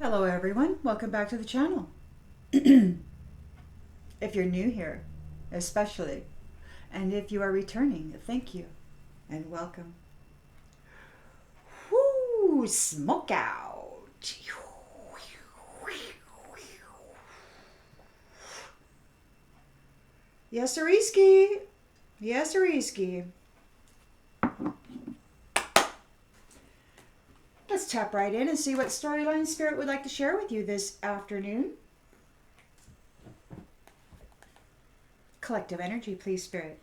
Hello everyone, welcome back to the channel. If you're new here, especially, and if you are returning, thank you and welcome. Whoo, smoke out. Yes, Ariski. Yes, Ariski. Let's tap right in and see what storyline Spirit would like to share with you this afternoon. Collective energy, please, Spirit.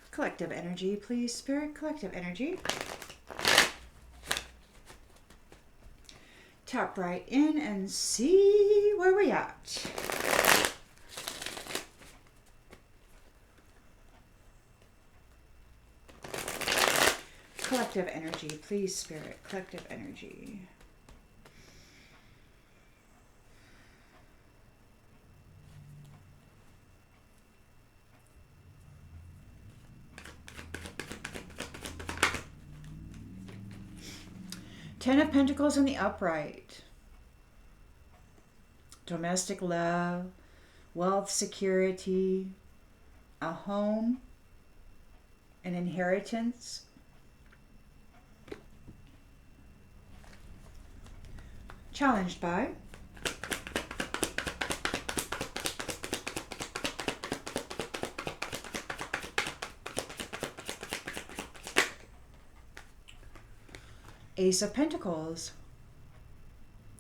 Collective energy, please, Spirit. Collective energy. Tap right in and see where we're at. Collective energy, please, Spirit. Collective energy. Ten of Pentacles in the upright. Domestic love, wealth, security, a home, an inheritance. Challenged by Ace of Pentacles,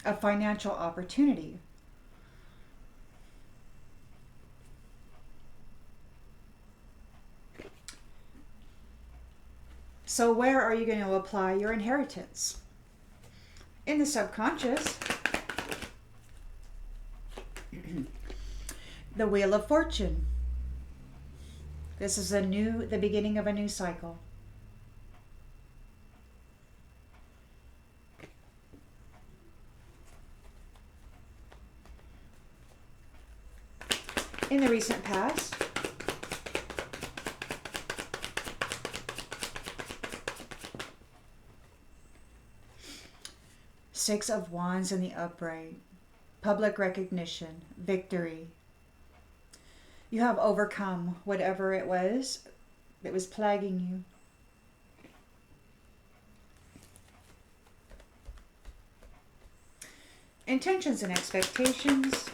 a financial opportunity. So where are you going to apply your inheritance? In the subconscious, the Wheel of Fortune. This is the beginning of a new cycle. In the recent past, Six of Wands in the upright. Public recognition, victory. You have overcome whatever it was that was plaguing you. Intentions and expectations.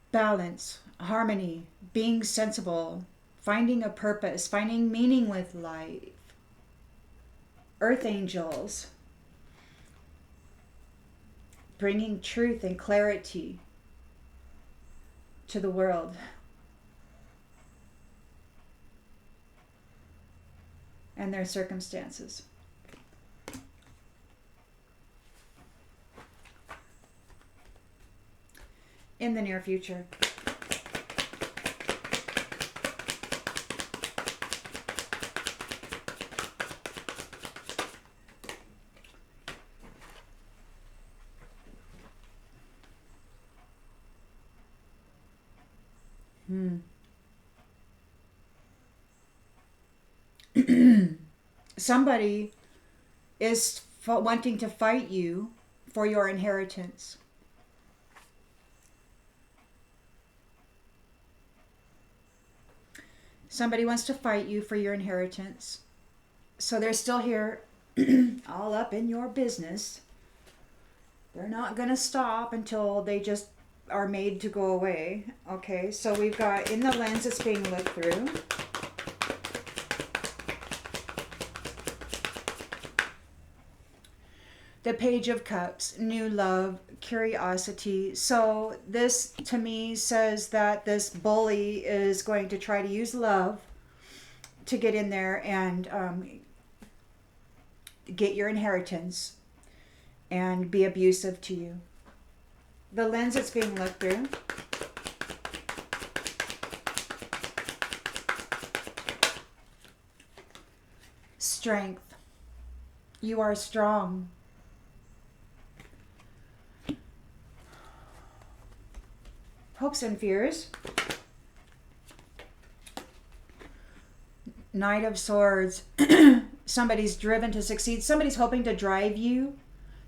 Balance, harmony, being sensible, finding a purpose, finding meaning with life. Earth angels, bringing truth and clarity to the world. And their circumstances. In the near future. Somebody is wanting to fight you for your inheritance. Somebody wants to fight you for your inheritance. So they're still here, all up in your business. They're not going to stop until they just are made to go away. Okay, so we've got in the lens it's being looked through. The Page of Cups, new love, curiosity. So this to me says that this bully is going to try to use love to get in there and get your inheritance and be abusive to you. The lens it's being looked through. Strength. You are strong. Hopes and fears. Knight of Swords. Somebody's driven to succeed. Somebody's hoping to drive you.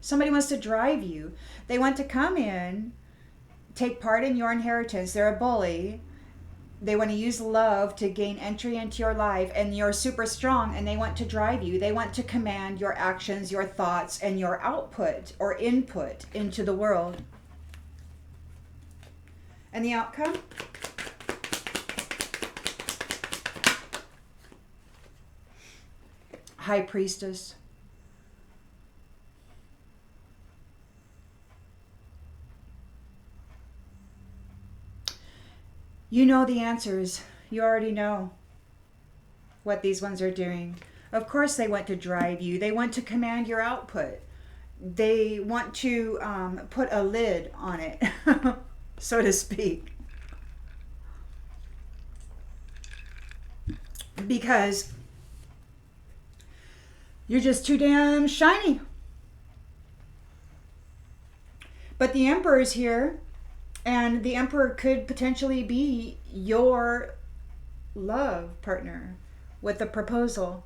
Somebody wants to drive you. They want to come in, take part in your inheritance. They're a bully. They want to use love to gain entry into your life, and you're super strong, and they want to drive you. They want to command your actions, your thoughts, and your output or input into the world. And the outcome? High Priestess. You know the answers. You already know what these ones are doing. Of course they want to drive you. They want to command your output. They want to put a lid on it, so to speak. Because you're just too damn shiny. But the Emperor is here, and the Emperor could potentially be your love partner with a proposal.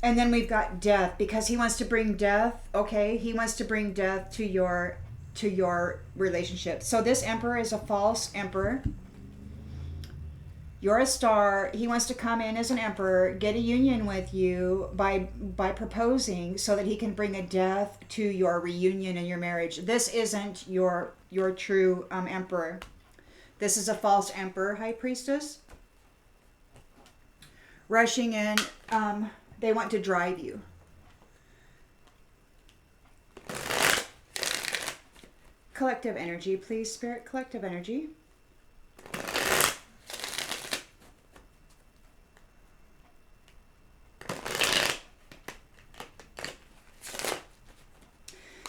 And then we've got death, because he wants to bring death. Okay, he wants to bring death to your relationship. So this Emperor is a false emperor. You're a star. He wants to come in as an emperor, get a union with you by proposing, so that he can bring a death to your reunion and your marriage. This isn't your true emperor. This is a false emperor, High Priestess. Rushing in, they want to drive you. Collective energy, please, Spirit. Collective energy.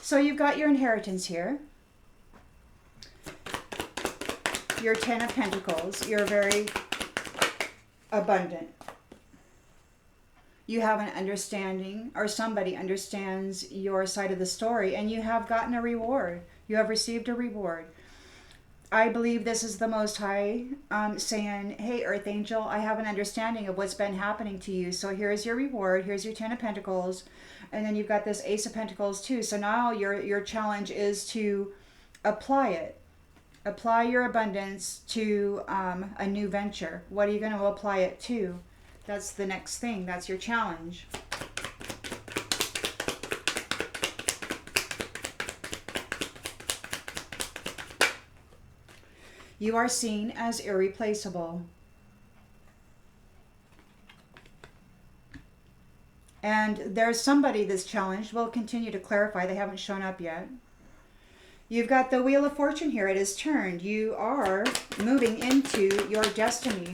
So you've got your inheritance here. Your 10 of Pentacles. You're very abundant. You have an understanding, or somebody understands your side of the story, and you have gotten a reward. You have received a reward. I believe this is the Most High saying, hey, Earth Angel, I have an understanding of what's been happening to you. So here's your reward. Here's your 10 of Pentacles. And then you've got this Ace of Pentacles too. So now your challenge is to apply it. Apply your abundance to a new venture. What are you going to apply it to? That's the next thing. That's your challenge. You are seen as irreplaceable. And there's somebody that's challenged. We'll continue to clarify. They haven't shown up yet. You've got the Wheel of Fortune here. It is turned. You are moving into your destiny.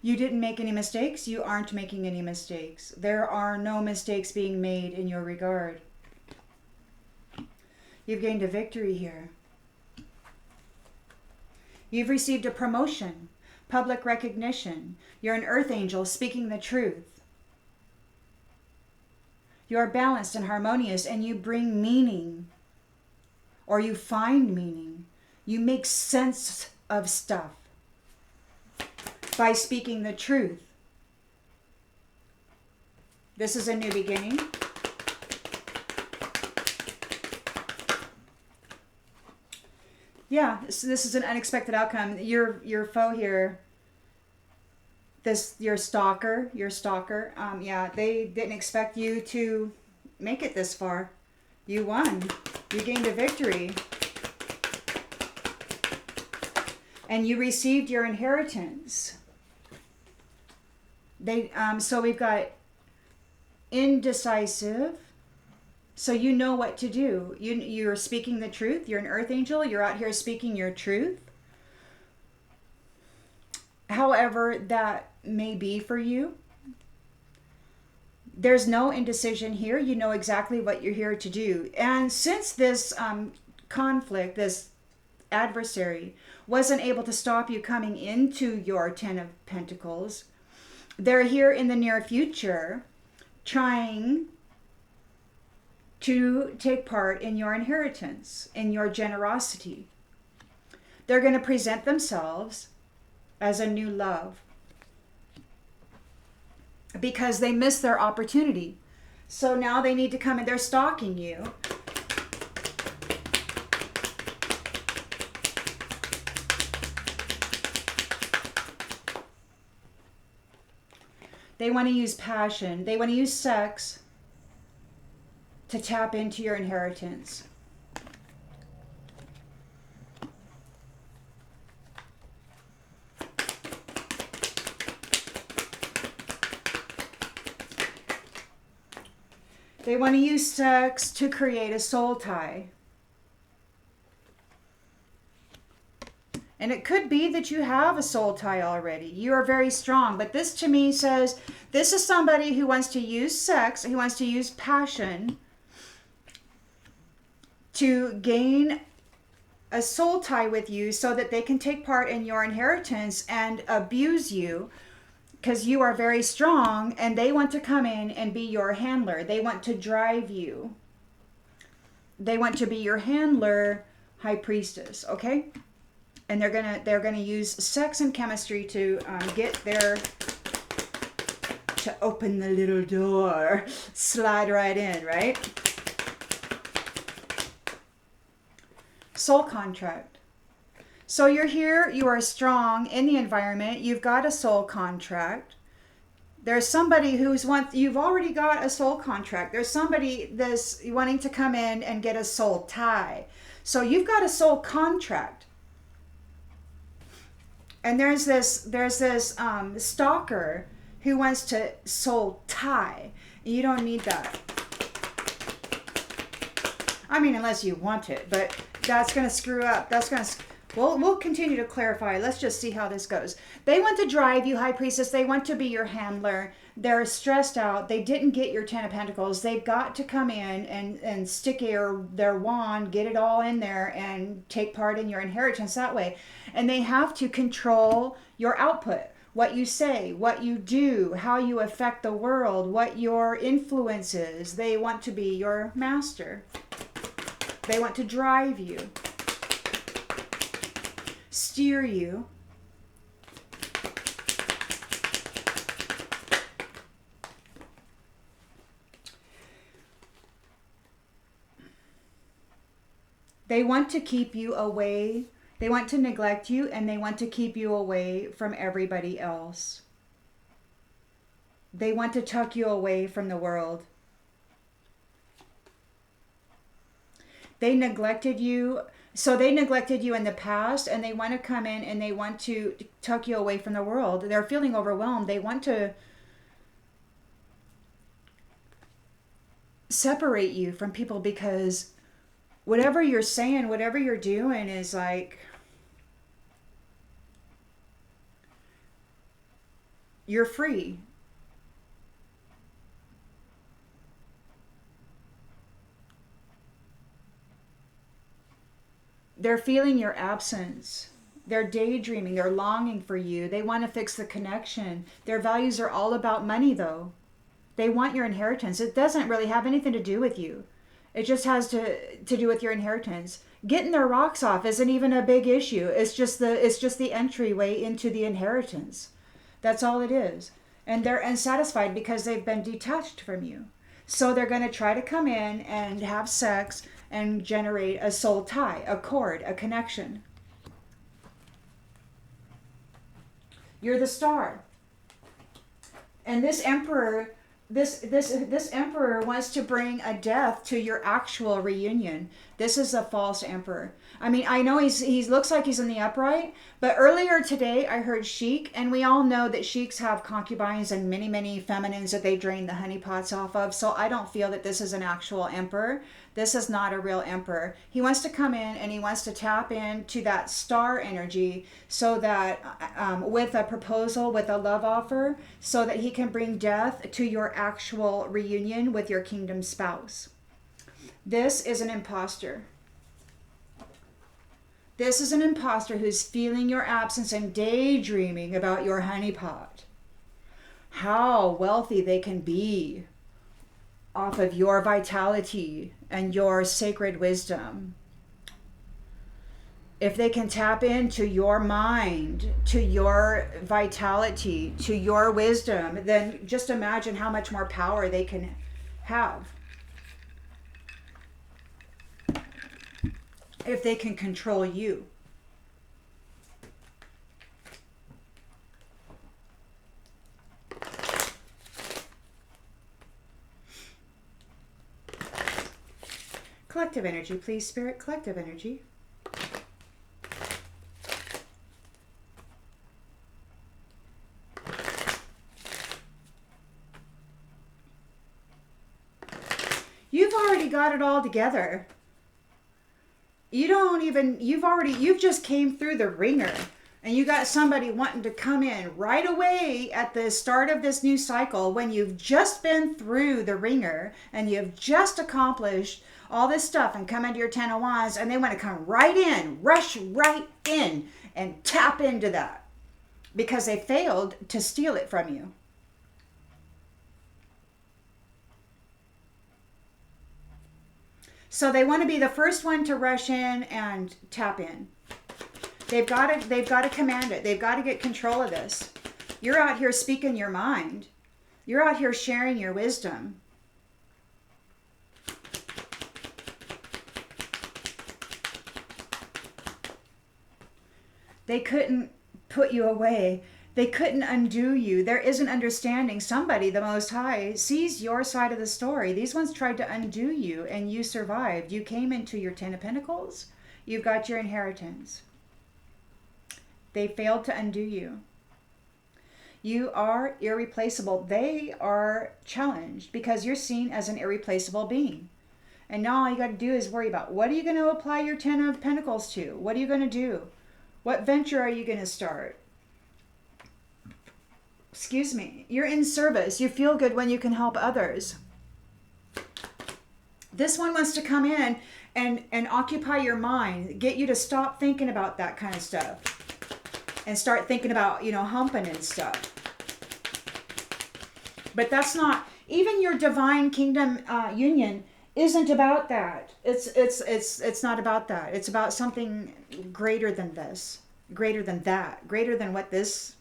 You didn't make any mistakes. You aren't making any mistakes. There are no mistakes being made in your regard. You've gained a victory here. You've received a promotion, public recognition. You're an Earth Angel speaking the truth. You are balanced and harmonious, and you bring meaning, or you find meaning. You make sense of stuff by speaking the truth. This is a new beginning. Yeah, this is an unexpected outcome. Your foe here, your stalker, yeah, they didn't expect you to make it this far. You won. You gained a victory. And you received your inheritance. So we've got indecisive. So you know what to do. You're speaking the truth. You're an Earth Angel. You're out here speaking your truth. However that may be for you, there's no indecision here. You know exactly what you're here to do. And since this conflict, this adversary, wasn't able to stop you coming into your Ten of Pentacles. They're here in the near future trying to take part in your inheritance, in your generosity. They're going to present themselves as a new love because they missed their opportunity. So now they need to come and they're stalking you. They want to use passion. They want to use sex to tap into your inheritance. They want to use sex to create a soul tie. And it could be that you have a soul tie already. You are very strong. But this to me says, this is somebody who wants to use sex, who wants to use passion to gain a soul tie with you so that they can take part in your inheritance and abuse you because you are very strong, and they want to come in and be your handler. They want to drive you. They want to be your handler, high priestess, okay? And they're gonna use sex and chemistry to to open the little door, slide right in, right? Soul contract. So you're here, you are strong in the environment, you've got a soul contract. There's somebody you've already got a soul contract. There's somebody that's wanting to come in and get a soul tie. So you've got a soul contract. And there's this stalker who wants to soul tie. You don't need that. I mean, unless you want it, but that's going to screw up. We'll continue to clarify. Let's just see how this goes. They want to drive you, High Priestess. They want to be your handler. They're stressed out. They didn't get your Ten of Pentacles. They've got to come in and stick their wand, get it all in there, and take part in your inheritance that way. And they have to control your output, what you say, what you do, how you affect the world, what your influence is. They want to be your master. They want to drive you, steer you. They want to keep you away. They want to neglect you, and they want to keep you away from everybody else. They want to tuck you away from the world. They neglected you. So they neglected you in the past, and they want to come in and they want to tuck you away from the world. They're feeling overwhelmed. They want to separate you from people because whatever you're saying, whatever you're doing is like, you're free. They're feeling your absence. They're daydreaming. They're longing for you. They want to fix the connection. Their values are all about money, though. They want your inheritance. It doesn't really have anything to do with you. It just has to do with your inheritance. Getting their rocks off isn't even a big issue. It's just the entryway into the inheritance. That's all it is. And they're unsatisfied because they've been detached from you. So they're going to try to come in and have sex and generate a soul tie, a cord, a connection. You're the star. And this emperor, this emperor wants to bring a death to your actual reunion. This is a false emperor. I mean, I know he looks like he's in the upright, but earlier today I heard sheik, and we all know that sheiks have concubines and many, many feminines that they drain the honeypots off of. So I don't feel that this is an actual emperor. This is not a real emperor. He wants to come in and he wants to tap into that star energy so that with a proposal, with a love offer, so that he can bring death to your actual reunion with your kingdom spouse. This is an impostor. This is an imposter who's feeling your absence and daydreaming about your honeypot. How wealthy they can be off of your vitality and your sacred wisdom. If they can tap into your mind, to your vitality, to your wisdom, then just imagine how much more power they can have. If they can control you. Collective energy, please, Spirit. Collective energy. You've already got it all together. You've just came through the ringer, and you got somebody wanting to come in right away at the start of this new cycle when you've just been through the ringer and you've just accomplished all this stuff and come into your 10 of Wands, and they want to come right in, rush right in and tap into that because they failed to steal it from you. So they want to be the first one to rush in and tap in. They've got to command it. They've got to get control of this. You're out here speaking your mind. You're out here sharing your wisdom. They couldn't put you away. They couldn't undo you. There is an understanding. Somebody, the Most High, sees your side of the story. These ones tried to undo you, and you survived. You came into your 10 of Pentacles. You've got your inheritance. They failed to undo you. You are irreplaceable. They are challenged because you're seen as an irreplaceable being. And now all you got to do is worry about, what are you going to apply your 10 of Pentacles to? What are you going to do? What venture are you going to start? Excuse me. You're in service. You feel good when you can help others. This one wants to come in and occupy your mind, get you to stop thinking about that kind of stuff and start thinking about, humping and stuff. But that's not, even your divine kingdom union isn't about that. It's not about that. It's about something greater than this, greater than that, greater than what this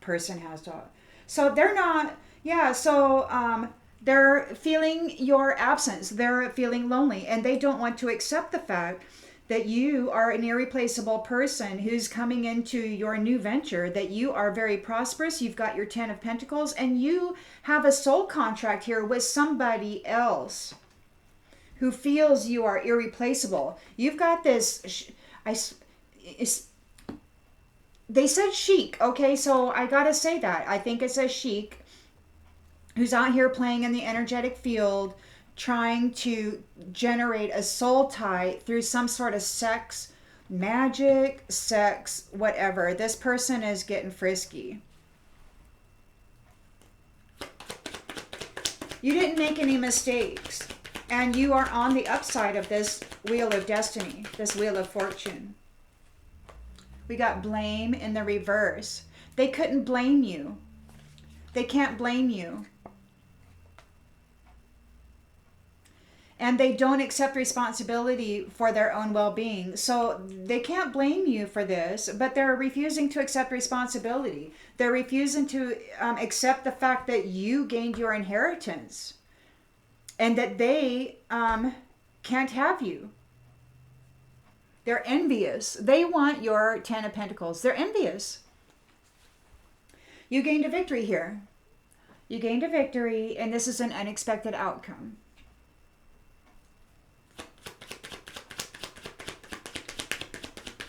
person has to. So they're not, they're feeling your absence. They're feeling lonely, and they don't want to accept the fact that you are an irreplaceable person who's coming into your new venture, that you are very prosperous. You've got your 10 of Pentacles, and you have a soul contract here with somebody else who feels you are irreplaceable. You've got this, they said sheik, okay, so I gotta say that. I think it's a sheik who's out here playing in the energetic field, trying to generate a soul tie through some sort of sex, magic, sex, whatever. This person is getting frisky. You didn't make any mistakes, and you are on the upside of this wheel of destiny, this wheel of fortune. We got blame in the reverse. They couldn't blame you. They can't blame you. And they don't accept responsibility for their own well-being. So they can't blame you for this, but they're refusing to accept responsibility. They're refusing to accept the fact that you gained your inheritance and that they can't have you. They're envious. They want your 10 of Pentacles. They're envious. You gained a victory here. You gained a victory, and this is an unexpected outcome.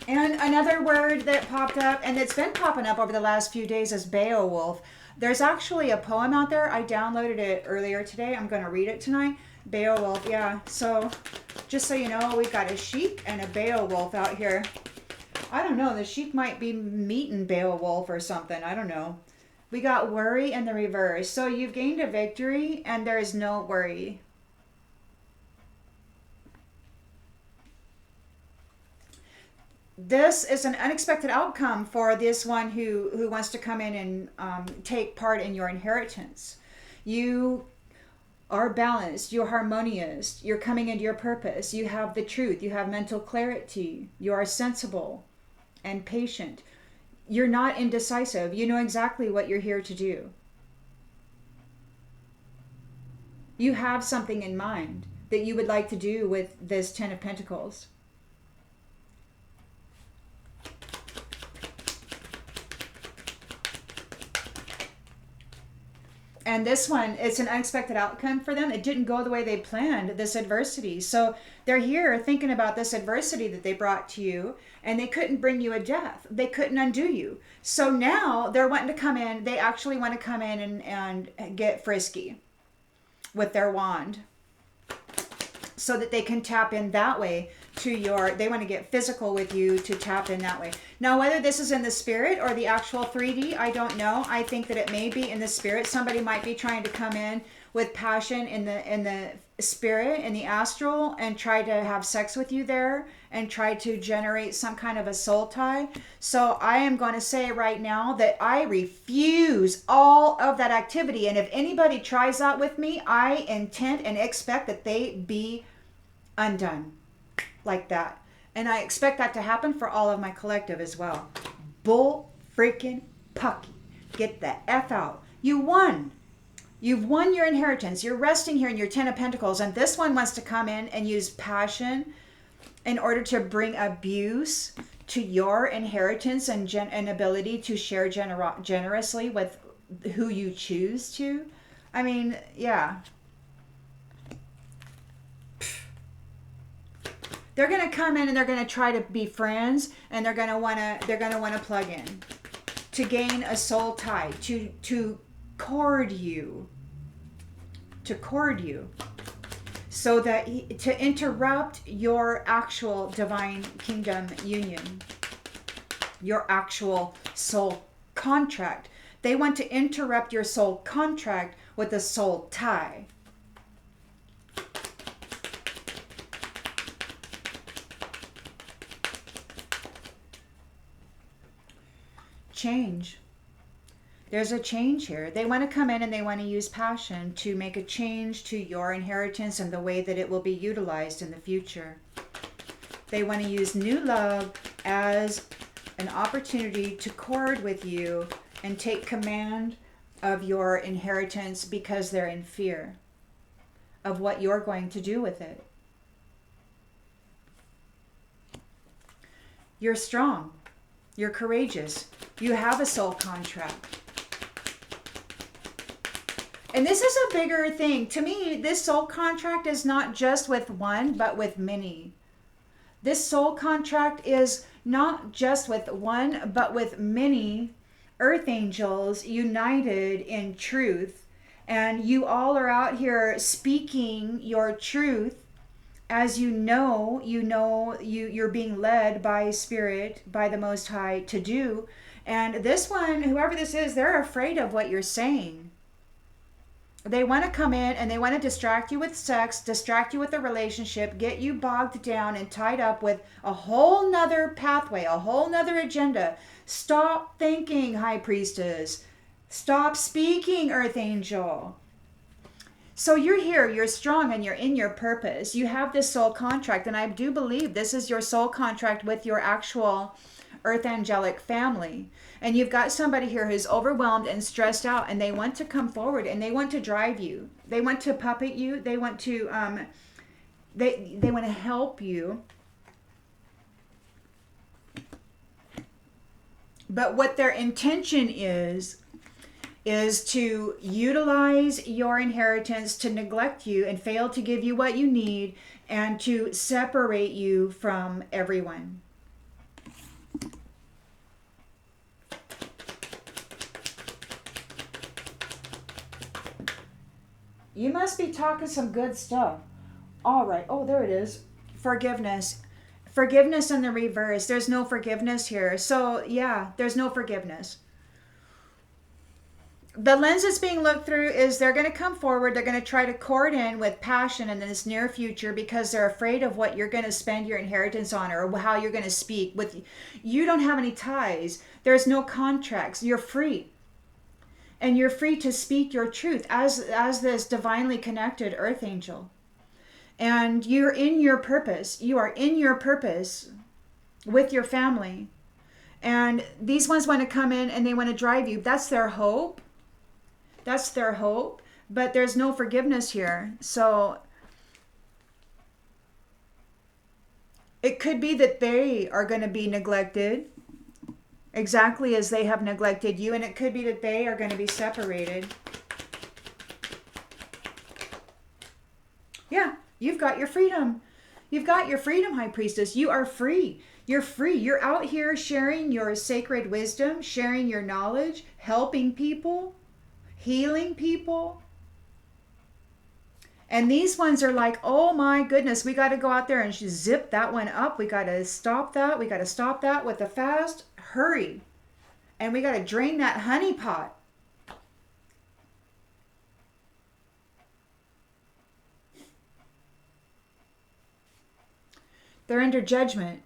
And another word that popped up, and it's been popping up over the last few days, is Beowulf. There's actually a poem out there. I downloaded it earlier today. I'm going to read it tonight. Beowulf, yeah. So just so you know, we've got a sheik and a Beowulf out here. I don't know. The sheik might be meeting Beowulf or something. I don't know. We got worry in the reverse. So you've gained a victory, and there is no worry. this is an unexpected outcome for this one who wants to come in and take part in your inheritance. You are balanced, you're harmonious, you're coming into your purpose, you have the truth, you have mental clarity, you are sensible and patient. You're not indecisive. You know exactly what you're here to do. You have something in mind that you would like to do with this Ten of Pentacles. And this one, it's an unexpected outcome for them. It didn't go the way they planned, this adversity. So they're here thinking about this adversity that they brought to you, and they couldn't bring you a death. They couldn't undo you. So now they're wanting to come in. They actually want to come in and get frisky with their wand so that they can tap in that way to your, they want to get physical with you to tap in that way. Now, whether this is in the spirit or the actual 3D, I don't know. I think that it may be in the spirit. Somebody might be trying to come in with passion in the spirit, in the astral, and try to have sex with you there and try to generate some kind of a soul tie. So I am going to say right now that I refuse all of that activity. And if anybody tries that with me, I intend and expect that they be undone like that. And I expect that to happen for all of my collective as well. Bull freaking pucky. Get the F out. You won. You've won your inheritance. You're resting here in your Ten of Pentacles. And this one wants to come in and use passion in order to bring abuse to your inheritance and ability to share generously with who you choose to. I mean, yeah. They're going to come in and they're going to try to be friends, and they're going to want to plug in to gain a soul tie, to cord you, so that to interrupt your actual divine kingdom union, your actual soul contract. They want to interrupt your soul contract with a soul tie. Change. There's a change here. They want to come in and they want to use passion to make a change to your inheritance and the way that it will be utilized in the future. They want to use new love as an opportunity to cord with you and take command of your inheritance because they're in fear of what you're going to do with it. You're strong. You're courageous. You have a soul contract. And this is a bigger thing. To me, this soul contract is not just with one, but with many. This soul contract is not just with one, but with many earth angels united in truth. And you all are out here speaking your truth as you're being led by Spirit, by the Most High to do. And this one, whoever this is, they're afraid of what you're saying. They want to come in and they want to distract you with sex, distract you with a relationship, get you bogged down and tied up with a whole nother pathway, a whole nother agenda. Stop thinking, High Priestess. Stop speaking, Earth Angel. So you're here, you're strong, and you're in your purpose. You have this soul contract, and I do believe this is your soul contract with your actual earth angelic family. And you've got somebody here who's overwhelmed and stressed out, and they want to come forward and they want to drive you. They want to puppet you. They want to they want to help you. But what their intention is to utilize your inheritance to neglect you and fail to give you what you need and to separate you from everyone. You must be talking some good stuff. All right. Oh, there it is. Forgiveness. Forgiveness in the reverse. There's no forgiveness here. So, yeah, there's no forgiveness. The lens that's being looked through is they're going to come forward. They're going to try to court in with passion in this near future because they're afraid of what you're going to spend your inheritance on or how you're going to speak. With you don't have any ties. There's no contracts. You're free. And you're free to speak your truth as this divinely connected earth angel. And you're in your purpose. You are in your purpose with your family. And these ones want to come in and they want to drive you. That's their hope. That's their hope. But there's no forgiveness here. So it could be that they are going to be neglected exactly as they have neglected you. And it could be that they are going to be separated. Yeah, you've got your freedom. You've got your freedom, High Priestess. You are free. You're free. You're out here sharing your sacred wisdom, sharing your knowledge, helping people, healing people. And these ones are like, oh my goodness, we got to go out there and zip that one up. We got to stop that. We got to stop that with a fast hurry. And we got to drain that honey pot. They're under judgment.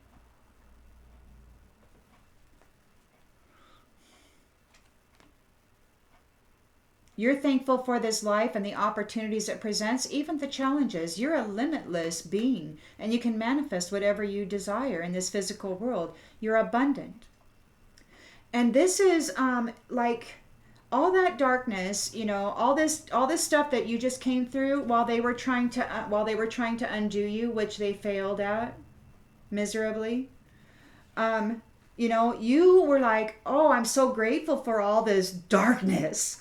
You're thankful for this life and the opportunities it presents, even the challenges. You're a limitless being, and you can manifest whatever you desire in this physical world. You're abundant. And this is like all that darkness, you know, all this stuff that you just came through while they were trying to undo you, which they failed at miserably. You know, you were like, oh, I'm so grateful for all this darkness.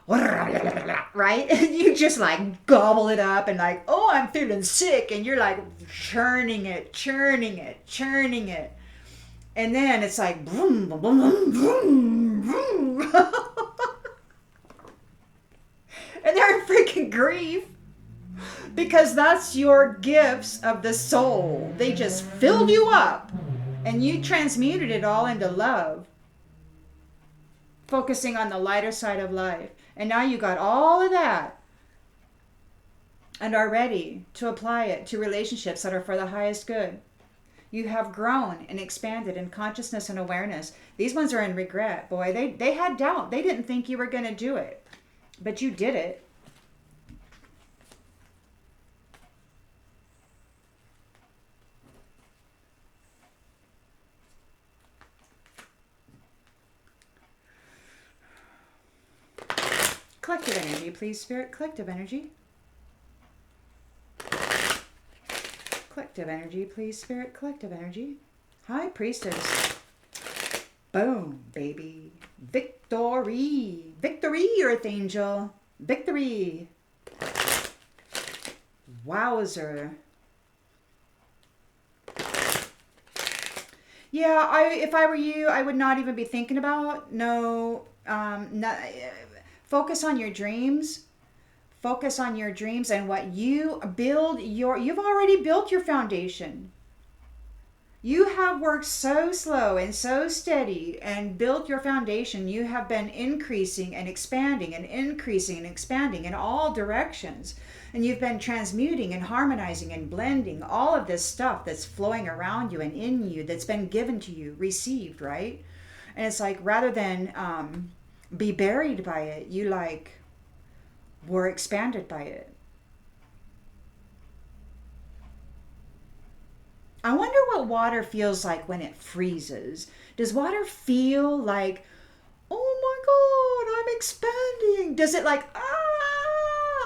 Right? And you just like gobble it up and like, oh, I'm feeling sick. And you're like churning it. And then it's like, boom, boom, boom, boom, boom. And they're in freaking grief. Because that's your gifts of the soul. They just filled you up. And you transmuted it all into love. Focusing on the lighter side of life. And now you got all of that and are ready to apply it to relationships that are for the highest good. You have grown and expanded in consciousness and awareness. These ones are in regret, boy. They had doubt. They didn't think you were going to do it. But you did it. Collective energy, please, Spirit. Collective energy. Collective energy, please, Spirit. Collective energy. High Priestess. Boom, baby. Victory. Victory, Earth Angel. Victory. Wowzer. Yeah, if I were you, I would not even be thinking about focus on your dreams. Focus on your dreams and what you build you've already built your foundation. You have worked so slow and so steady and built your foundation. You have been increasing and expanding and increasing and expanding in all directions. And you've been transmuting and harmonizing and blending all of this stuff that's flowing around you and in you that's been given to you, received, right? And it's like rather than be buried by it, you like were expanded by it. I wonder what water feels like when it freezes. Does water feel like, oh my God, I'm expanding? Does it like,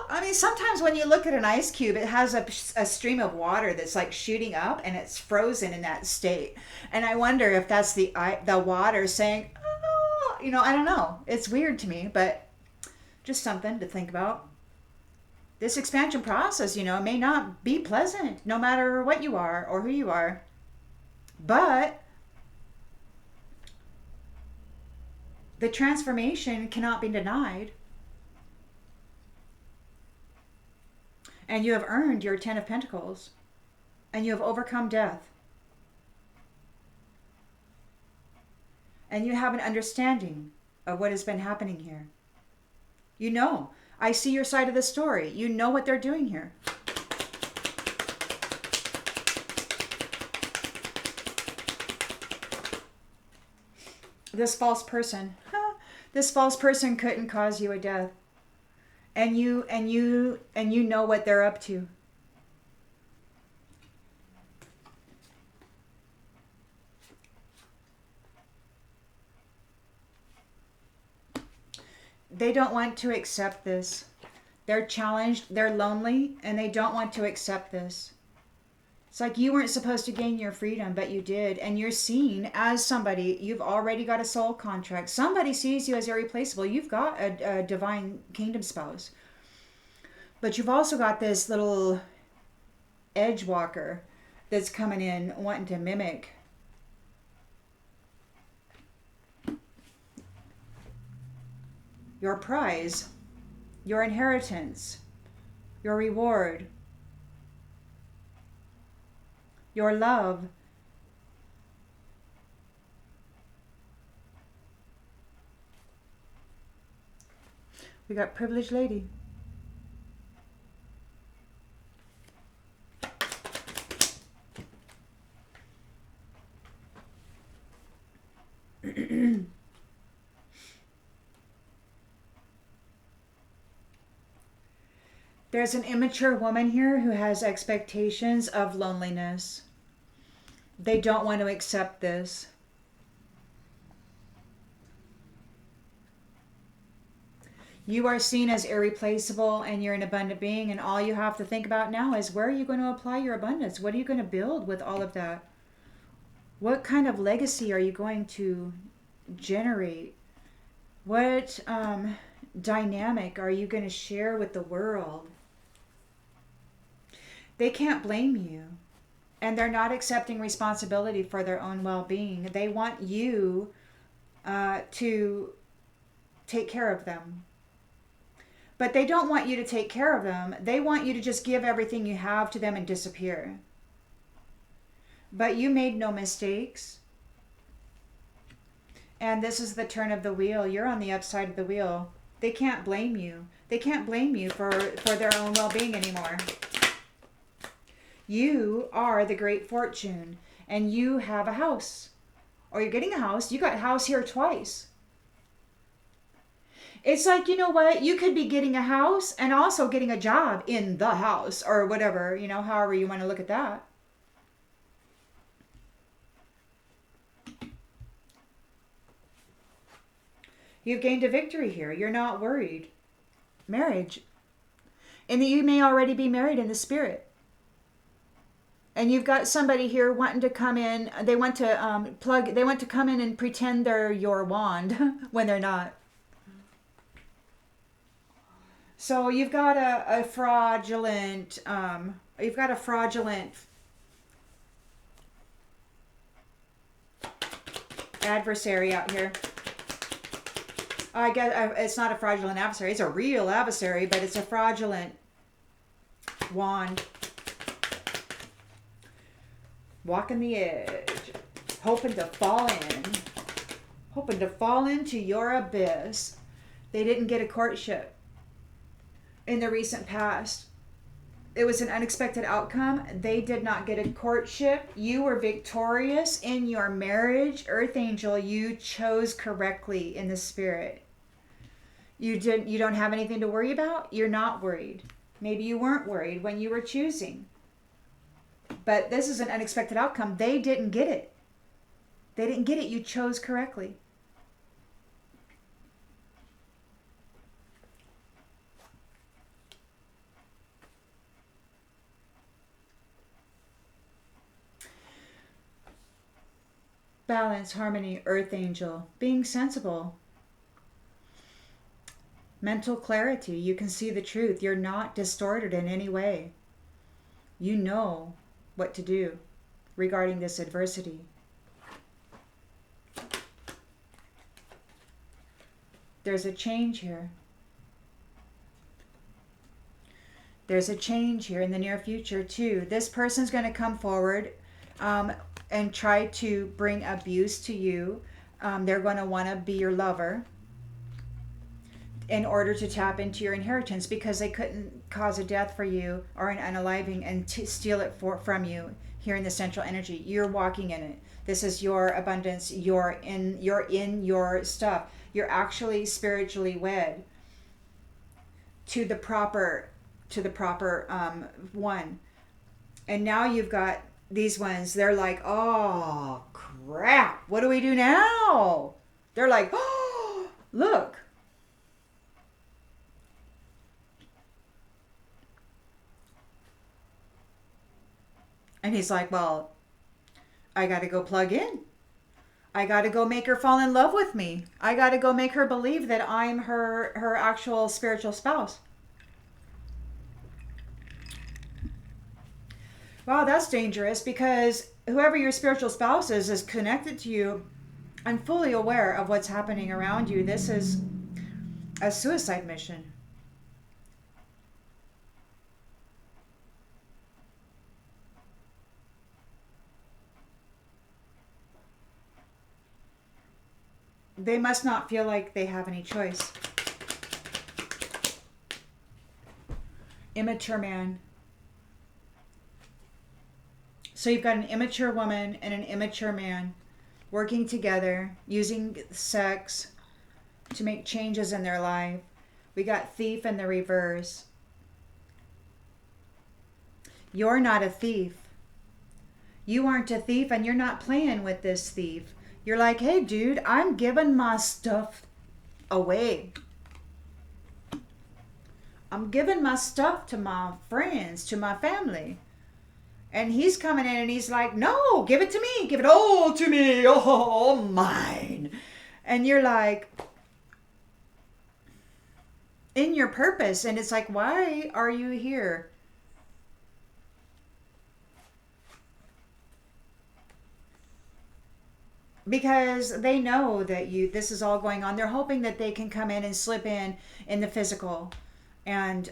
I mean, sometimes when you look at an ice cube, it has a stream of water that's like shooting up and it's frozen in that state. And I wonder if that's the water saying, I don't know. It's weird to me, but just something to think about. This expansion process, may not be pleasant no matter what you are or who you are. But the transformation cannot be denied. And you have earned your 10 of Pentacles. And you have overcome death. And you have an understanding of what has been happening here. You know. I see your side of the story. You know what they're doing here. This false person. This false person couldn't cause you a death. And you know what they're up to. They don't want to accept this. They're challenged, they're lonely, and they don't want to accept this. It's like you weren't supposed to gain your freedom, but you did. And you're seen as somebody, you've already got a soul contract. Somebody sees you as irreplaceable. You've got a divine kingdom spouse. But you've also got this little edge walker that's coming in wanting to mimic. Your prize, your inheritance, your reward, your love. We got privileged lady. There's an immature woman here who has expectations of loneliness. They don't want to accept this. You are seen as irreplaceable and you're an abundant being, and all you have to think about now is where are you going to apply your abundance? What are you going to build with all of that? What kind of legacy are you going to generate? What dynamic are you going to share with the world? They can't blame you, and they're not accepting responsibility for their own well-being. They want you to take care of them. But they don't want you to take care of them. They want you to just give everything you have to them and disappear. But you made no mistakes. And this is the turn of the wheel. You're on the upside of the wheel. They can't blame you. They can't blame you for their own well-being anymore. You are the great fortune, and you have a house. Or you're getting a house. You got a house here twice. It's like, you know what? You could be getting a house and also getting a job in the house or whatever, however you want to look at that. You've gained a victory here. You're not worried. Marriage. And that you may already be married in the spirit. And you've got somebody here wanting to come in. They want to come in and pretend they're your wand when they're not. So you've got a fraudulent adversary out here. I guess it's not a fraudulent adversary. It's a real adversary, but it's a fraudulent wand. Walking the edge, hoping to fall into your abyss. They didn't get a courtship in the recent past. It was an unexpected outcome. They did not get a courtship. You were victorious in your marriage. Earth Angel, you chose correctly in the spirit. You don't have anything to worry about. You're not worried. Maybe you weren't worried when you were choosing. But this is an unexpected outcome. They didn't get it. They didn't get it. You chose correctly. Balance, harmony, Earth Angel. Being sensible. Mental clarity. You can see the truth. You're not distorted in any way. You know what to do regarding this adversity. There's a change here. There's a change here in the near future too. This person's going to come forward and try to bring abuse to you. They're going to want to be your lover. in order to tap into your inheritance, because they couldn't cause a death for you or an unaliving and steal it from you here in the central energy. You're walking in it. This is your abundance. You're in your stuff. You're actually spiritually wed to the proper one. And now you've got these ones. They're like, oh crap, what do we do now? They're like, oh, look. And he's like, well, I got to go plug in. I got to go make her fall in love with me. I got to go make her believe that I'm her actual spiritual spouse. Wow, that's dangerous, because whoever your spiritual spouse is connected to you and fully aware of what's happening around you. This is a suicide mission. They must not feel like they have any choice. Immature man. So you've got an immature woman and an immature man working together, using sex to make changes in their life. We got thief in the reverse. You're not a thief. You aren't a thief, and you're not playing with this thief. You're like, hey, dude, I'm giving my stuff away. I'm giving my stuff to my friends, to my family. And he's coming in and he's like, no, give it to me. Give it all to me. Oh, mine. And you're like, in your purpose. And it's like, why are you here? Because they know that this is all going on. They're hoping that they can come in and slip in the physical. And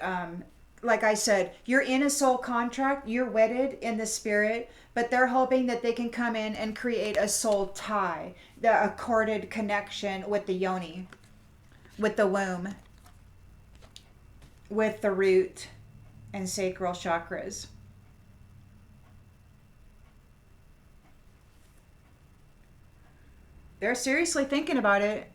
like I said, you're in a soul contract. You're wedded in the spirit, but they're hoping that they can come in and create a soul tie, the accorded connection with the yoni, with the womb, with the root and sacral chakras. They're seriously thinking about it.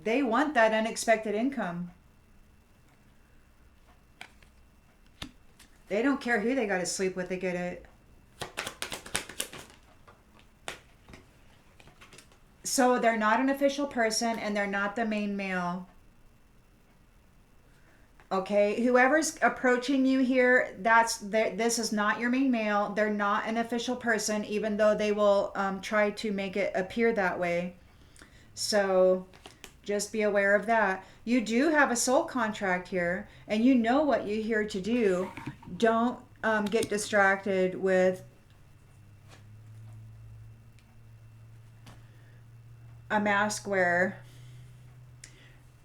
They want that unexpected income. They don't care who they got to sleep with to get it. So they're not an official person, and they're not the main male. Okay, whoever's approaching you here, this is not your main male. They're not an official person, even though they will try to make it appear that way. So just be aware of that. You do have a soul contract here, and you know what you're here to do. Don't get distracted with a mask wearer,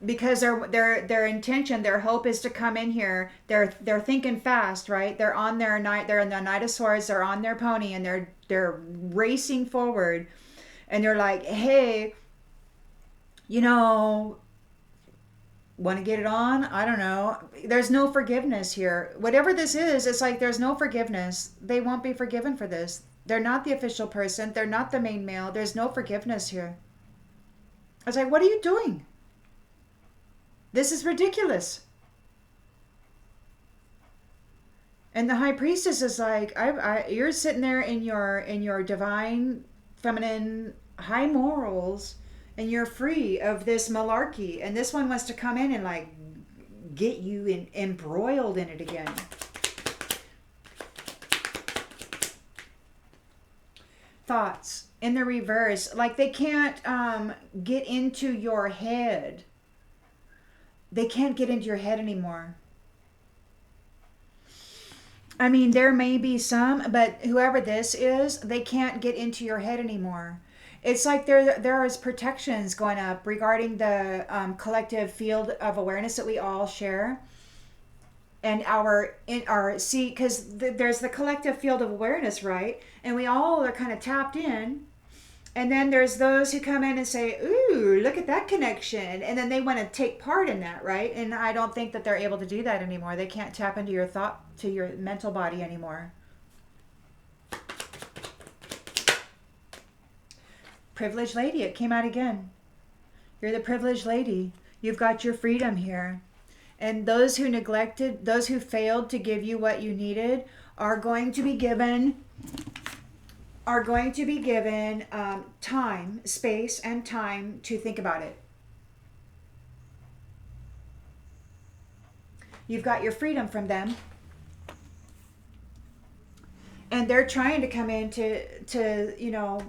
because their intention, their hope is to come in here. They're thinking fast, right? They're on their night. They're in the Knight of Swords. They're on their pony, and they're racing forward, and they're like, hey, want to get it on? I don't know. There's no forgiveness here. Whatever this is, it's like there's no forgiveness. They won't be forgiven for this. They're not the official person. They're not the main male. There's no forgiveness here. I was like, what are you doing? This is ridiculous. And the high priestess is like, you're sitting there in your divine, feminine, high morals, and you're free of this malarkey. And this one wants to come in and like get you embroiled in it again. Thoughts in the reverse, like they can't get into your head. They can't get into your head anymore. I mean, there may be some, but whoever this is, they can't get into your head anymore. It's like there is protections going up regarding the collective field of awareness that we all share. and our see, because there's the collective field of awareness, right? And we all are kind of tapped in. And then there's those who come in and say, ooh, look at that connection. And then they want to take part in that, right? And I don't think that they're able to do that anymore. They can't tap into your thought, to your mental body anymore. Privileged lady, it came out again. You're the privileged lady. You've got your freedom here. And those who neglected, those who failed to give you what you needed are going to be given time, space, and time to think about it. You've got your freedom from them. And they're trying to come in to you know,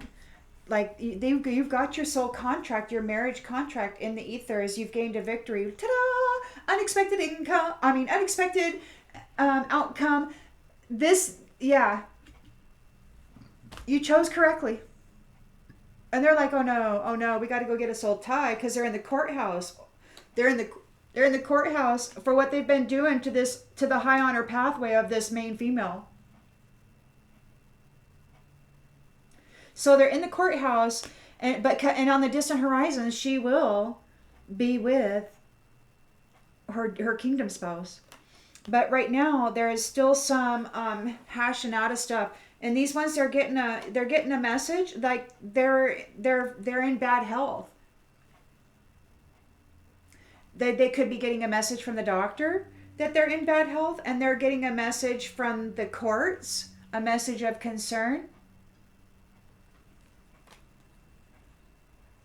like you've got your soul contract, your marriage contract in the ethers. You've gained a victory. Ta-da! Unexpected outcome. This, yeah. You chose correctly. And they're like, oh no, we got to go get a soul tie, because they're in the courthouse. They're in the courthouse for what they've been doing to the high honor pathway of this main female. So they're in the courthouse, and on the distant horizon, she will be with her kingdom spouse. But right now, there is still some hashing out of stuff. And these ones, they're getting a message, like they're in bad health. They could be getting a message from the doctor that they're in bad health, and they're getting a message from the courts, a message of concern.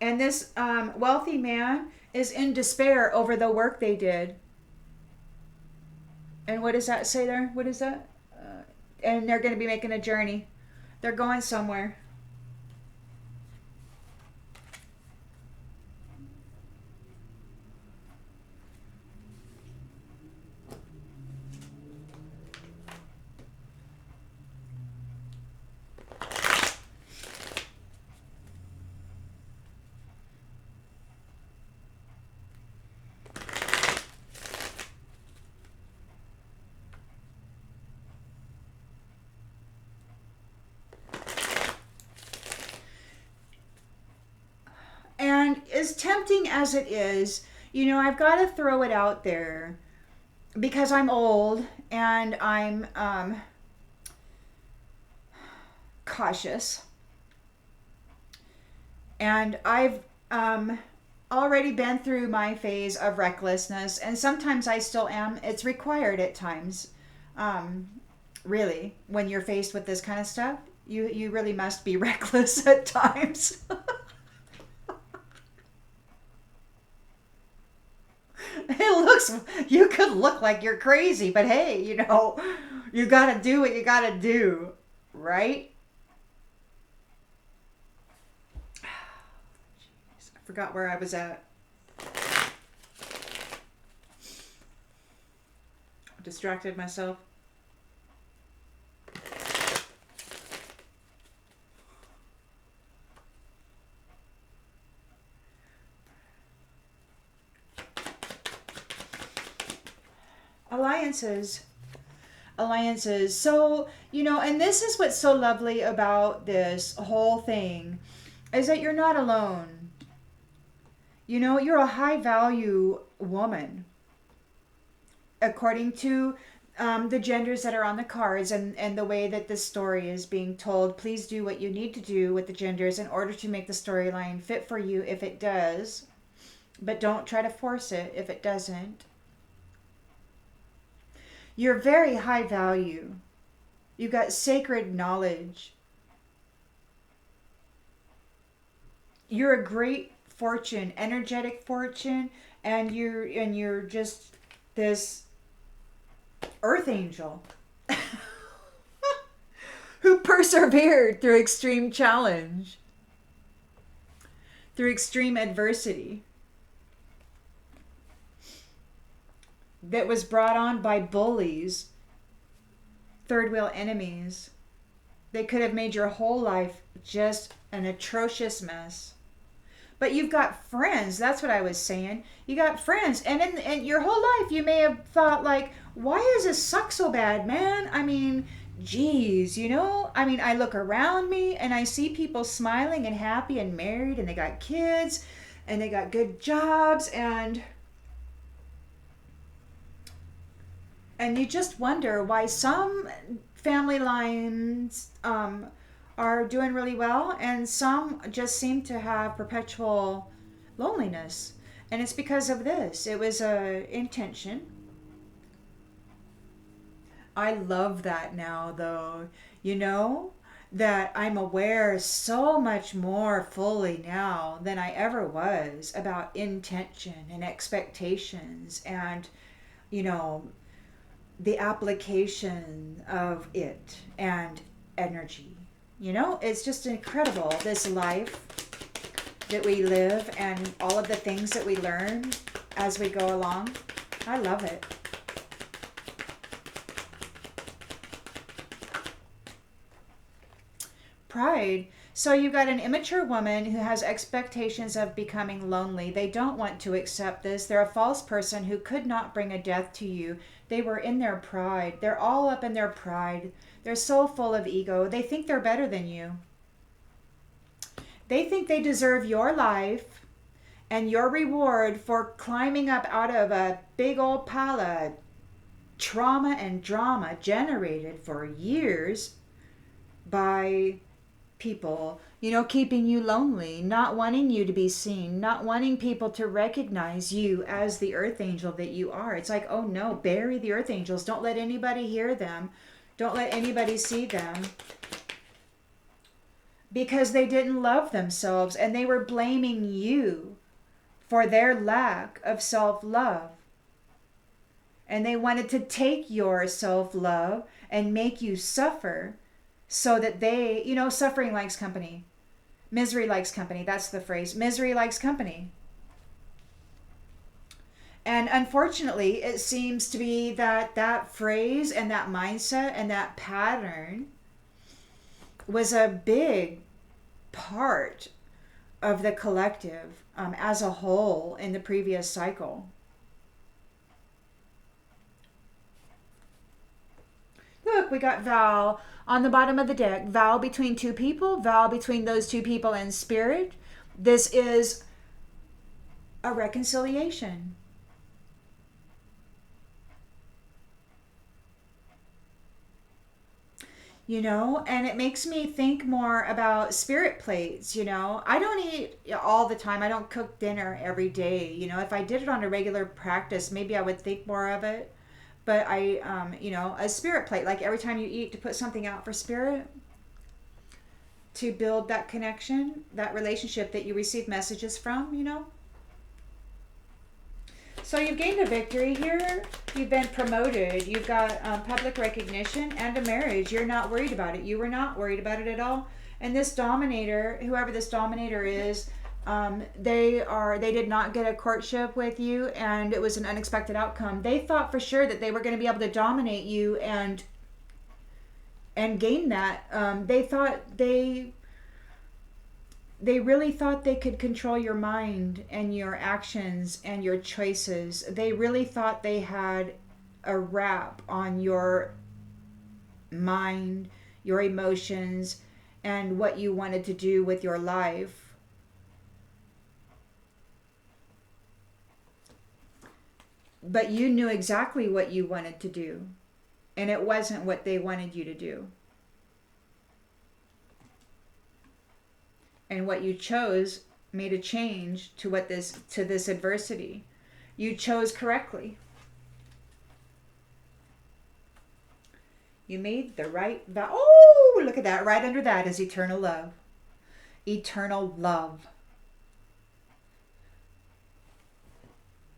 And this wealthy man is in despair over the work they did. And what does that say there? What is that? And they're going to be making a journey. They're going somewhere. And as tempting as it is, you know, I've got to throw it out there, because I'm old and I'm cautious. And I've already been through my phase of recklessness, and sometimes I still am. It's required at times. Really, when you're faced with this kind of stuff, you really must be reckless at times. You could look like you're crazy, but hey, you know, you gotta do what you gotta do, right? Jeez, I forgot where I was at. Distracted myself. Alliances. So, you know, and this is what's so lovely about this whole thing, is that you're not alone. You know, you're a high value woman, according to the genders that are on the cards, and the way that this story is being told. Please do what you need to do with the genders in order to make the storyline fit for you if it does, but don't try to force it if it doesn't. You're very high value. You've got sacred knowledge. You're a great fortune, energetic fortune, and you're just this earth angel who persevered through extreme challenge, through extreme adversity, that was brought on by bullies, third wheel enemies. They could have made your whole life just an atrocious mess. But you've got friends. That's what I was saying. You got friends. And in your whole life, you may have thought like, why does this suck so bad, man? I mean, geez, you know? I mean, I look around me and I see people smiling and happy and married and they got kids and they got good jobs and you just wonder why some family lines are doing really well and some just seem to have perpetual loneliness. And it's because of this. It was a intention. I love that now, though. You know, that I'm aware so much more fully now than I ever was about intention and expectations and, you know, the application of it and energy. You know, it's just incredible, this life that we live and all of the things that we learn as we go along. I love it. Pride. So you've got an immature woman who has expectations of becoming lonely. They don't want to accept this. They're a false person who could not bring a death to you. They were in their pride. They're all up in their pride. They're so full of ego. They think they're better than you. They think they deserve your life and your reward for climbing up out of a big old pile of trauma and drama generated for years by people, you know, keeping you lonely, not wanting you to be seen, not wanting people to recognize you as the earth angel that you are. It's like, oh no, bury the earth angels. Don't let anybody hear them. Don't let anybody see them. Because they didn't love themselves and they were blaming you for their lack of self-love. And they wanted to take your self-love and make you suffer so that they, you know, suffering likes company. Misery likes company. That's the phrase. Misery likes company. And unfortunately, it seems to be that that phrase and that mindset and that pattern was a big part of the collective as a whole in the previous cycle. Look, we got Val on the bottom of the deck. Vow between two people, vow between those two people in spirit. This is a reconciliation. You know, and it makes me think more about spirit plates. You know, I don't eat all the time. I don't cook dinner every day. You know, if I did it on a regular practice, maybe I would think more of it. But you know, a spirit plate, like every time you eat, to put something out for spirit, to build that connection, that relationship that you receive messages from, you know. So you've gained a victory here. You've been promoted. You've got public recognition and a marriage. You're not worried about it. You were not worried about it at all. And this dominator, whoever this dominator is, they did not get a courtship with you, and it was an unexpected outcome. They thought for sure that they were going to be able to dominate you and gain that. They really thought they could control your mind and your actions and your choices. They really thought they had a wrap on your mind, your emotions, and what you wanted to do with your life. But you knew exactly what you wanted to do, and it wasn't what they wanted you to do. And what you chose made a change to this adversity. You chose correctly. You made the right vow. Oh, look at that. Right under that is eternal love. Eternal love.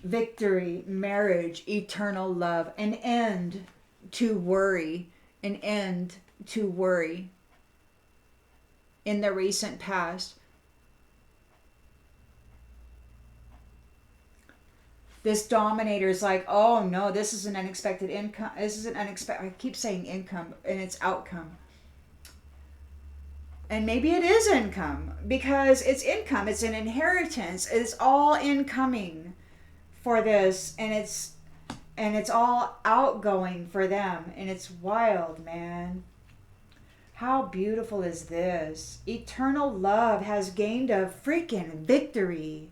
Victory, marriage, eternal love. An end to worry. An end to worry. In the recent past, this dominator is like, oh no, this is an unexpected income. This is an unexpected, I keep saying income, and it's outcome. And maybe it is income, because it's income, it's an inheritance, it's all incoming for this, and And it's all outgoing for them. And it's wild, man. How beautiful is this? Eternal love has gained a freaking victory.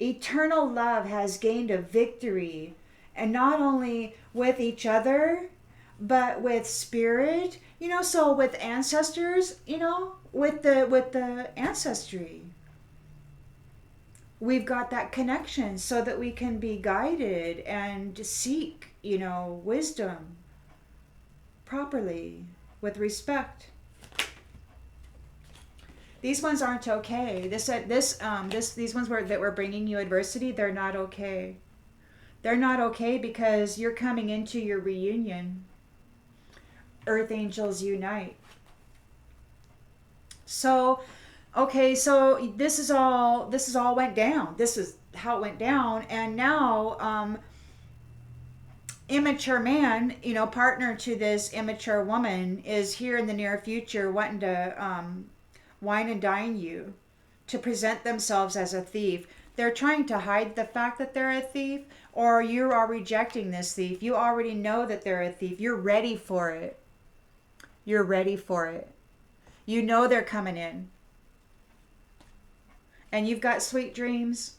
Eternal love has gained a victory. And not only with each other, but with spirit. So with ancestors, with the ancestry. We've got that connection so that we can be guided and seek, wisdom properly with respect. These ones aren't okay. These ones that were bringing you adversity, they're not okay. They're not okay because you're coming into your reunion. Earth angels unite. So, okay, so this is all went down. This is how it went down, and now immature man, partner to this immature woman, is here in the near future wanting to wine and dine you, to present themselves as a thief. They're trying to hide the fact that they're a thief, or you are rejecting this thief. You already know that they're a thief. You're ready for it. You're ready for it. You know they're coming in. And you've got sweet dreams.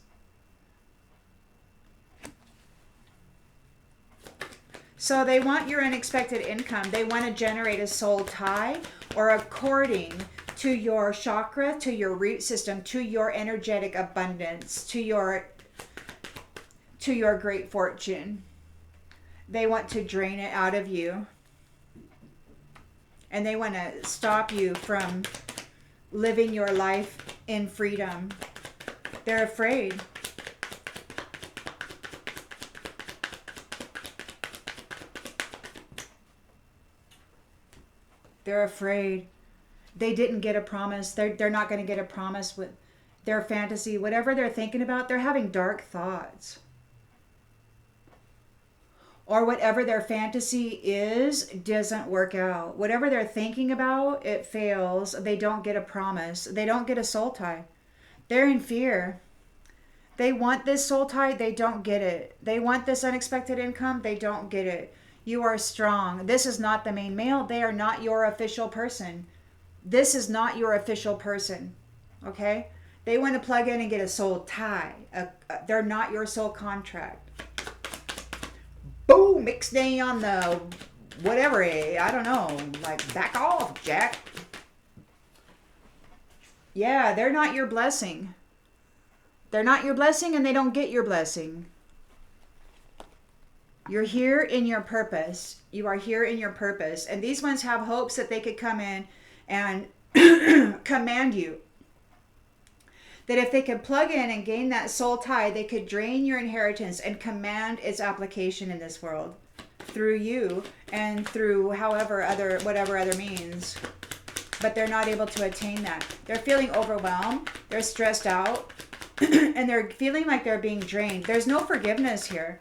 So they want your unexpected income. They want to generate a soul tie, or according to your chakra, to your root system, to your energetic abundance, to your great fortune. They want to drain it out of you. And they want to stop you from living your life in freedom. They're afraid. They're afraid. They didn't get a promise. They're not going to get a promise with their fantasy. Whatever they're thinking about, they're having dark thoughts. Or whatever their fantasy is doesn't work out. Whatever they're thinking about, it fails. They don't get a promise. They don't get a soul tie. They're in fear. They want this soul tie. They don't get it. They want this unexpected income. They don't get it. You are strong. This is not the main male. They are not your official person. This is not your official person. Okay? They want to plug in and get a soul tie. They're not your soul contract. Boom, mixed day on the whatever, I don't know, like back off, Jack. Yeah, they're not your blessing. They're not your blessing, and they don't get your blessing. You're here in your purpose. You are here in your purpose. And these ones have hopes that they could come in and command you. That if they could plug in and gain that soul tie, they could drain your inheritance and command its application in this world through you and through whatever other means. But they're not able to attain that. They're feeling overwhelmed. They're stressed out. And they're feeling like they're being drained. There's no forgiveness here.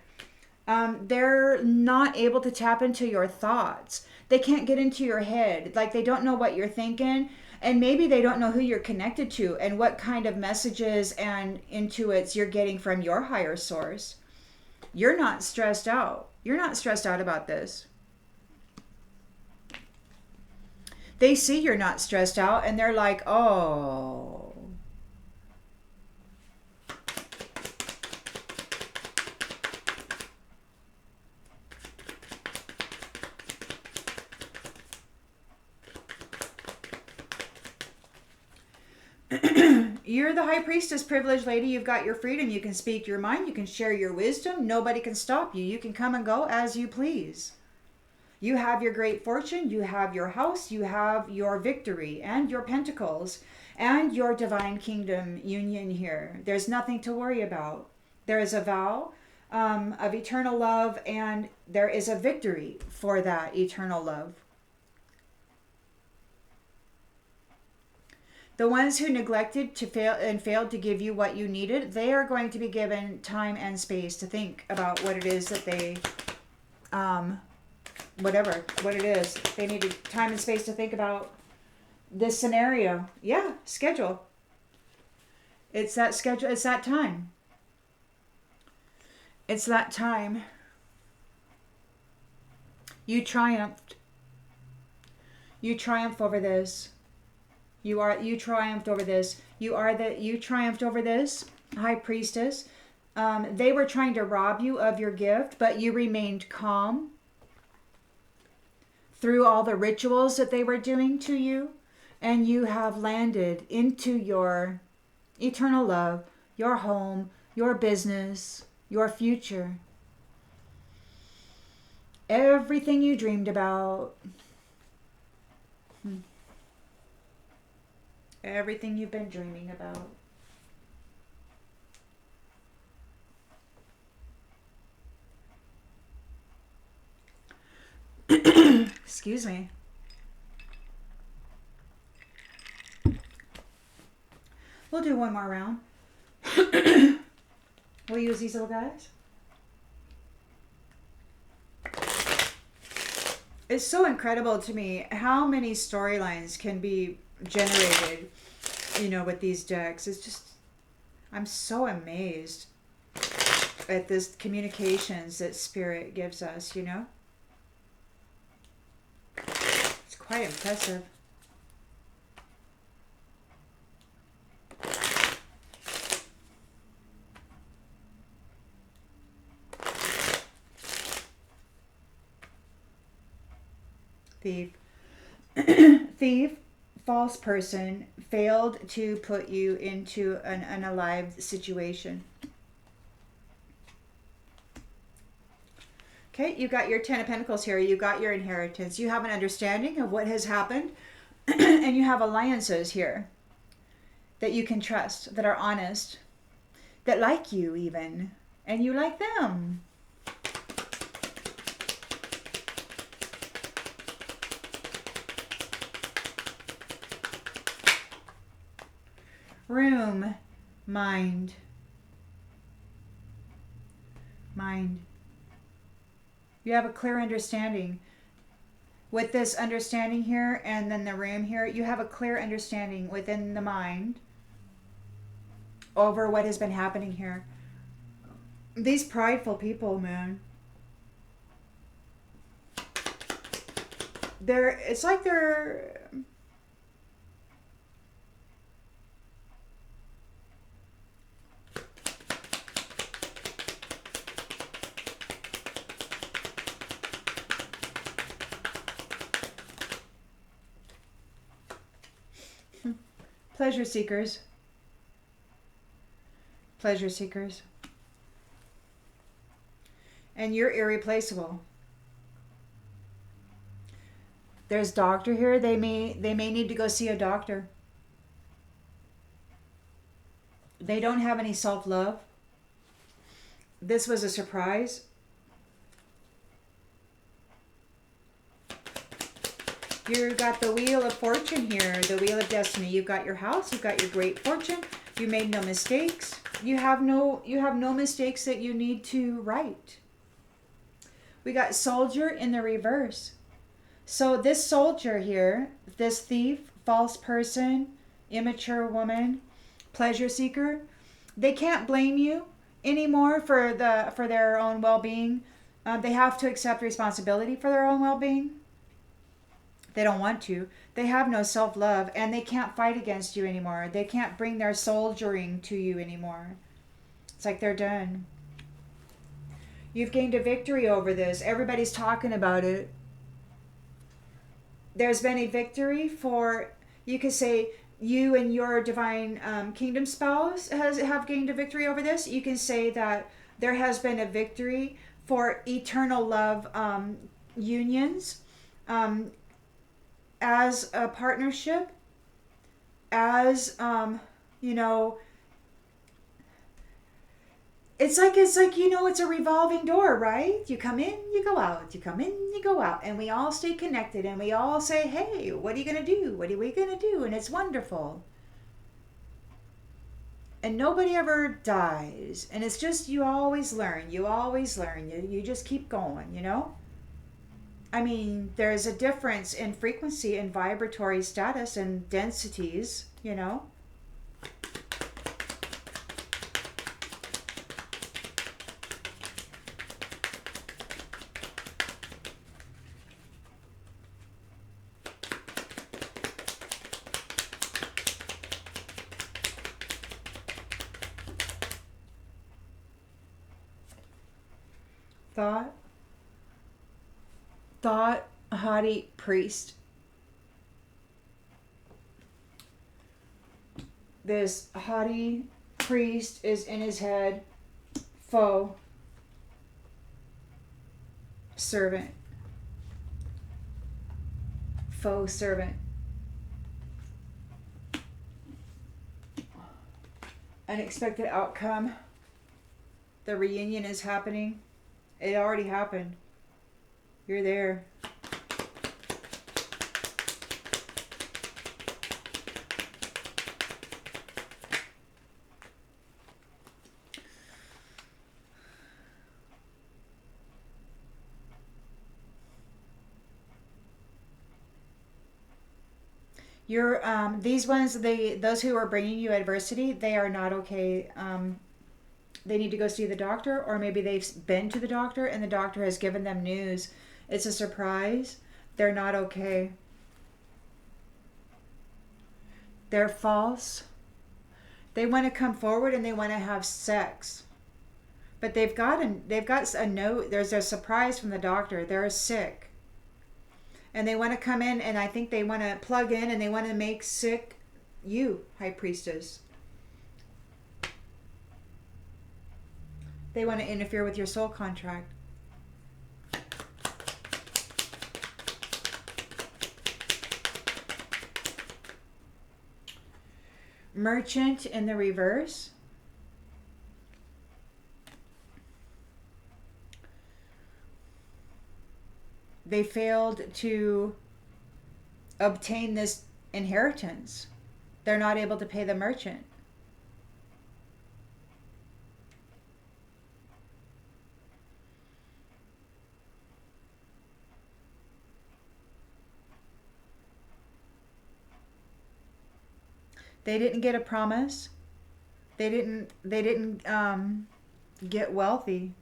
They're not able to tap into your thoughts. They can't get into your head. Like, they don't know what you're thinking. And maybe they don't know who you're connected to and what kind of messages and intuits you're getting from your higher source. You're not stressed out. You're not stressed out about this. They see you're not stressed out and they're like, oh. You're the high priestess, privileged lady. You've got your freedom. You can speak your mind. You can share your wisdom. Nobody can stop you. You can come and go as you please. You have your great fortune. You have your house. You have your victory and your pentacles and your divine kingdom union here. There's nothing to worry about. There is a vow of eternal love, and there is a victory for that eternal love. The ones who neglected to fail and failed to give you what you needed, they are going to be given time and space to think about what it is that they, what it is. They needed time and space to think about this scenario. Yeah, schedule. It's that schedule. It's that time. It's that time. You triumphed. You triumphed over this. You triumphed over this. You triumphed over this, High Priestess. They were trying to rob you of your gift, but you remained calm through all the rituals that they were doing to you, and you have landed into your eternal love, your home, your business, your future. Everything you dreamed about. Everything you've been dreaming about. Excuse me. We'll do one more round. We'll use these little guys. It's so incredible to me how many storylines can be generated, with these decks. It's just, I'm so amazed at this communications that Spirit gives us, It's quite impressive. Thief. Thief, false person, failed to put you into an unalived situation. Okay, you got your Ten of Pentacles here. You got your inheritance. You have an understanding of what has happened. And you have alliances here that you can trust, that are honest, that like you even, and you like them. Room, mind. You have a clear understanding. With this understanding here and then the room here, you have a clear understanding within the mind over what has been happening here. These prideful people, man. It's like they're... Pleasure seekers. Pleasure seekers. And you're irreplaceable. There's doctor here. They may need to go see a doctor. They don't have any self-love. This was a surprise. You've got the Wheel of Fortune here, the Wheel of Destiny. You've got your house, you've got your great fortune. You made no mistakes. You have no mistakes that you need to right. We got Soldier in the reverse. So this soldier here, this thief, false person, immature woman, pleasure seeker, they can't blame you anymore for their own well-being. They have to accept responsibility for their own well-being. They don't want to. They have no self-love, and they can't fight against you anymore. They can't bring their soldiering to you anymore. It's like they're done. You've gained a victory over this. Everybody's talking about it. There's been a victory for, you could say, you and your divine kingdom spouse have gained a victory over this. You can say that there has been a victory for eternal love unions. As a partnership, as it's like it's a revolving door, right? You come in, you go out, you come in, you go out, and we all stay connected, and we all say, hey, what are you gonna do? What are we gonna do? And it's wonderful. And nobody ever dies, and it's just you always learn, you just keep going, I mean, there's a difference in frequency and vibratory status and densities, Thought, haughty priest. This haughty priest is in his head. Foe, servant. Foe, servant. Unexpected outcome. The reunion is happening. It already happened. You're there. You're these ones, those who are bringing you adversity, they are not okay. They need to go see the doctor, or maybe they've been to the doctor and the doctor has given them news. It's a surprise. They're not okay. They're false. They want to come forward and they want to have sex, but they've got a note. There's a surprise from the doctor. They're sick, and they want to come in, and I think they want to plug in and they want to make sick you, High Priestess. They want to interfere with your soul contract. Merchant in the reverse. They failed to obtain this inheritance. They're not able to pay the merchant. They didn't get a promise. They didn't get wealthy.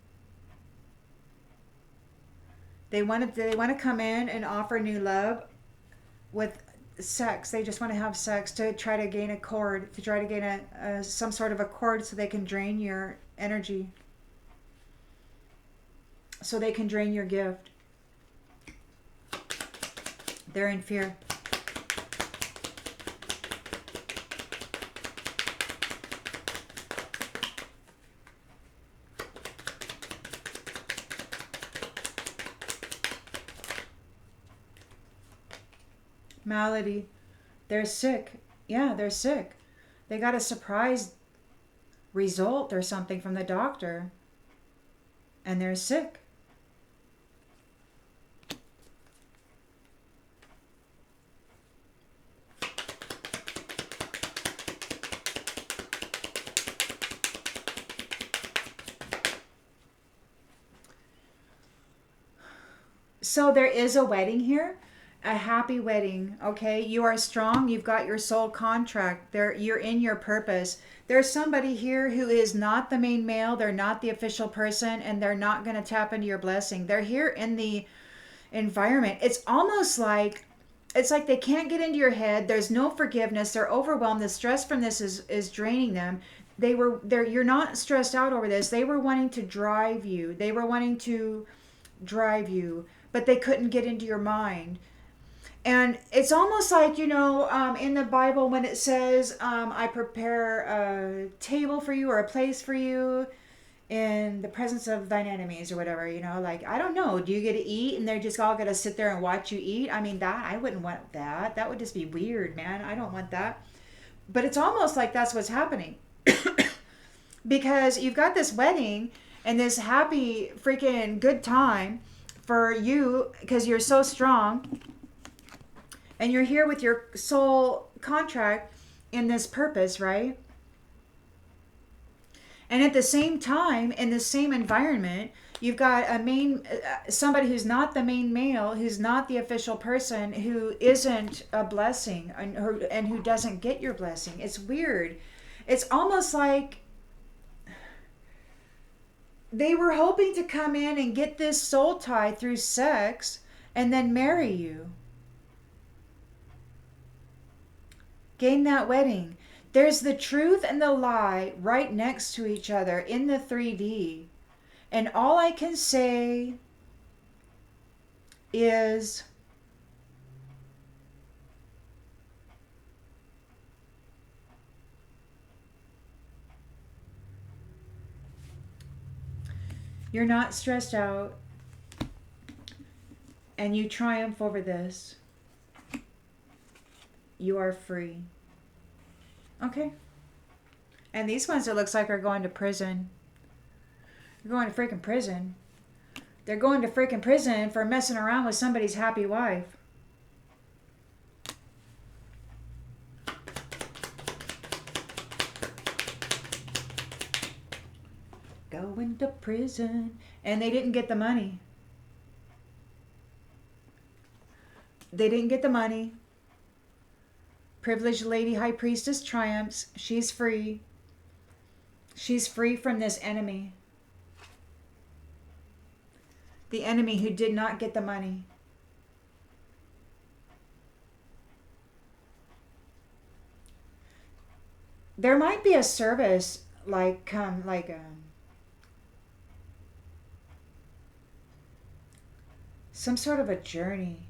They want to come in and offer new love with sex. They just want to have sex to try to gain a cord, to try to gain some sort of a cord so they can drain your energy. So they can drain your gift. They're in fear. Malady. They're sick. Yeah, they're sick. They got a surprise result or something from the doctor, and they're sick. So there is a wedding here. A happy wedding, okay? You are strong. You've got your soul contract. You're in your purpose. There's somebody here who is not the main male. They're not the official person, and they're not going to tap into your blessing. They're here in the environment. It's almost like they can't get into your head. There's no forgiveness. They're overwhelmed. The stress from this is draining them. You're not stressed out over this. They were wanting to drive you. But they couldn't get into your mind. And it's almost like, in the Bible when it says, I prepare a table for you or a place for you in the presence of thine enemies or whatever, like, I don't know. Do you get to eat and they're just all going to sit there and watch you eat? I mean, I wouldn't want that. That would just be weird, man. I don't want that. But it's almost like that's what's happening. Because you've got this wedding and this happy freaking good time for you because you're so strong. And you're here with your soul contract in this purpose, right? And at the same time, in the same environment, you've got somebody who's not the main male, who's not the official person, who isn't a blessing and who doesn't get your blessing. It's weird. It's almost like they were hoping to come in and get this soul tie through sex and then marry you. Gain that wedding. There's the truth and the lie right next to each other in the 3D. And all I can say is you're not stressed out and you triumph over this. You are free. Okay. And these ones, it looks like, are going to prison. They're going to freaking prison. They're going to freaking prison for messing around with somebody's happy wife. Going to prison. And they didn't get the money. They didn't get the money. Privileged Lady High Priestess triumphs. She's free. She's free from this enemy. The enemy who did not get the money. There might be a service some sort of a journey.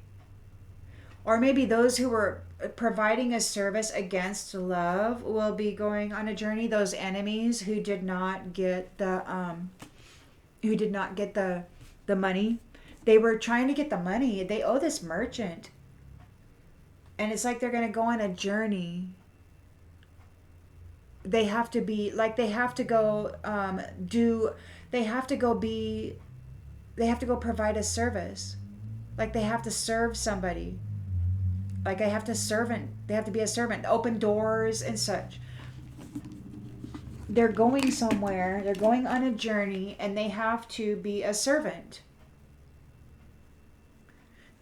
Or maybe those who were providing a service against love will be going on a journey. Those enemies who did not get the money. They were trying to get the money. They owe this merchant. And it's like they're going to go on a journey. They have to be like they have to go provide a service. Like they have to serve somebody. Like they have to be a servant, open doors and such. They're going somewhere, they're going on a journey, and they have to be a servant.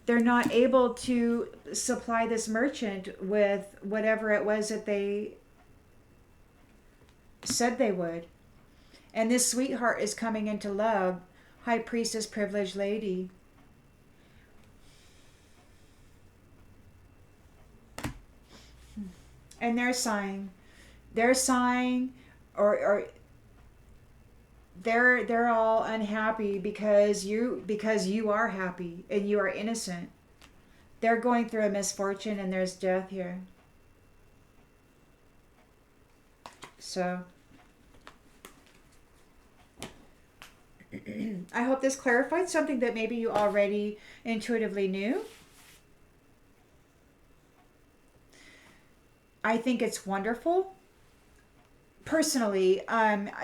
They're not able to supply this merchant with whatever it was that they said they would. And this sweetheart is coming into love, High Priestess, Privileged Lady. And they're sighing, or they're all unhappy because you are happy and you are innocent. They're going through a misfortune and there's death here. So I hope this clarified something that maybe you already intuitively knew. I think it's wonderful, personally,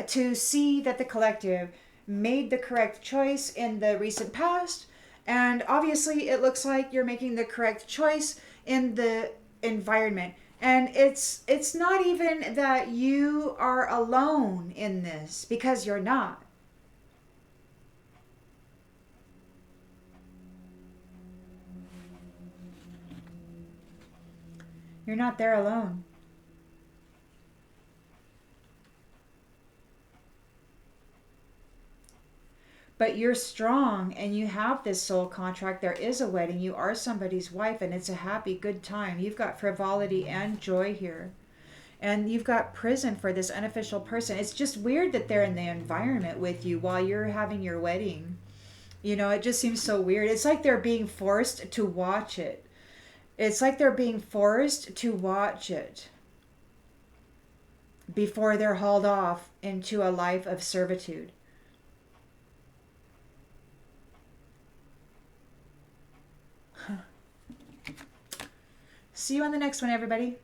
to see that the collective made the correct choice in the recent past. And obviously, it looks like you're making the correct choice in the environment. And it's not even that you are alone in this, because you're not. You're not there alone. But you're strong and you have this soul contract. There is a wedding. You are somebody's wife and it's a happy, good time. You've got frivolity and joy here. And you've got prison for this unofficial person. It's just weird that they're in the environment with you while you're having your wedding. You know, it just seems so weird. It's like they're being forced to watch it. It's like they're being forced to watch it before they're hauled off into a life of servitude. See you on the next one, everybody.